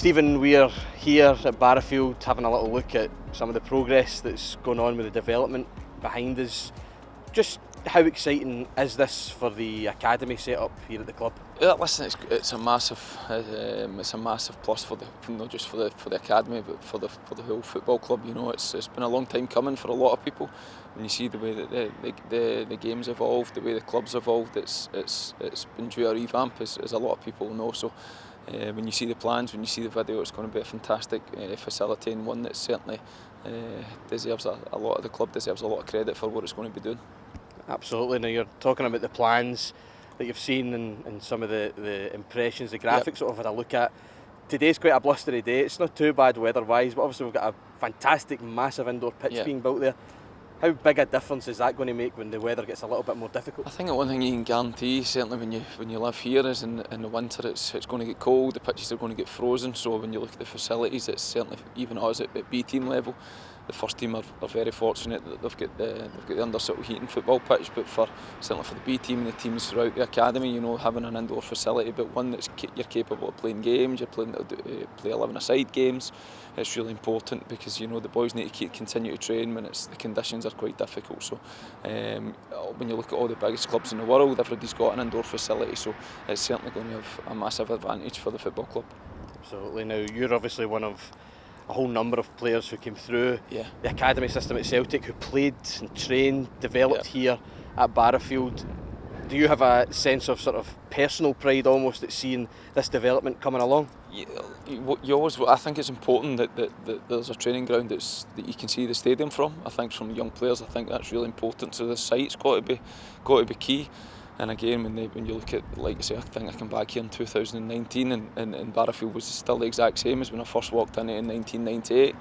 Stephen, we're here at Barrowfield having a little look at some of the progress that's going on with the development behind us. Just how exciting is this for the academy set up here at the club? Yeah, listen, it's a massive plus for not just for the academy, but for the whole football club. You know, it's been a long time coming for a lot of people. When you see the way that the game's evolved, the way the club's evolved, it's been due a revamp, as a lot of people know. So when you see the plans, when you see the video, it's going to be a fantastic facility, and one that certainly deserves a lot of the club deserves a lot of credit for what it's going to be doing. Absolutely. Now you're talking about the plans that you've seen and some of the impressions, the graphics that we've had a look at. Today's quite a blustery day. It's not too bad weather-wise, but obviously we've got a fantastic, massive indoor pitch being built there. How big a difference is that going to make when the weather gets a little bit more difficult? I think the one thing you can guarantee, certainly when you live here, is in the winter it's going to get cold, the pitches are going to get frozen. So when you look at the facilities, it's certainly, even us at B team level, the first team are very fortunate that they've got the under sort of heating football pitch, but certainly for the B team and the teams throughout the academy, you know, having an indoor facility, but one that's you're capable of playing games, you're play 11-a-side games. It's really important because, you know, the boys need to continue to train when the conditions are quite difficult. So when you look at all the biggest clubs in the world, everybody's got an indoor facility, so it's certainly going to have a massive advantage for the football club. Absolutely. Now you're obviously one of a whole number of players who came through the academy system at Celtic, who played and trained, developed here at Barrowfield. Do you have a sense of sort of personal pride almost at seeing this development coming along? I think it's important that there's a training ground that you can see the stadium from. I think from young players, I think that's really important. So the site's got to be key. And again, when you look at, like I say, I think I came back here in 2019 and Barrowfield was still the exact same as when I first walked in it in 1998.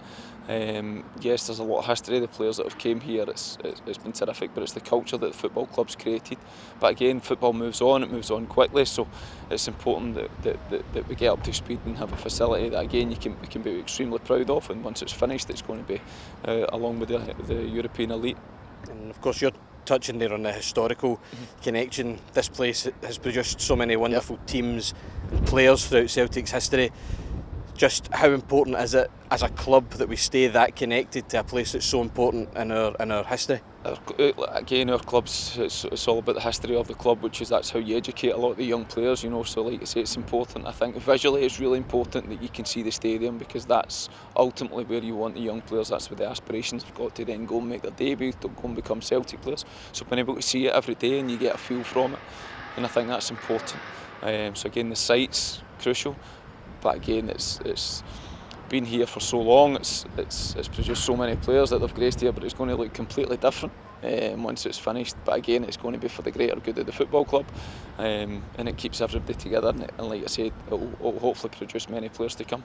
Yes, there's a lot of history. The players that have came here, it's been terrific, but it's the culture that the football club's created. But again, football moves on, it moves on quickly, so it's important that we get up to speed and have a facility that, again, we can be extremely proud of, and once it's finished, it's going to be along with the European elite. And of course, you're touching there on the historical connection. This place has produced so many wonderful teams and players throughout Celtic's history. Just how important is it as a club that we stay that connected to a place that's so important in our history? Again, our clubs, it's all about the history of the club, that's how you educate a lot of the young players, you know. So like I say, it's important. I think visually it's really important that you can see the stadium, because that's ultimately where you want the young players. That's where the aspirations have got to then go and make their debut, to go and become Celtic players. So being able to see it every day and you get a feel from it, and I think that's important. So again, the site's crucial, but again, it's been here for so long, it's produced so many players that they've graced here, but it's going to look completely different once it's finished. But again, it's going to be for the greater good of the football club, and it keeps everybody together, and like I said, it will hopefully produce many players to come.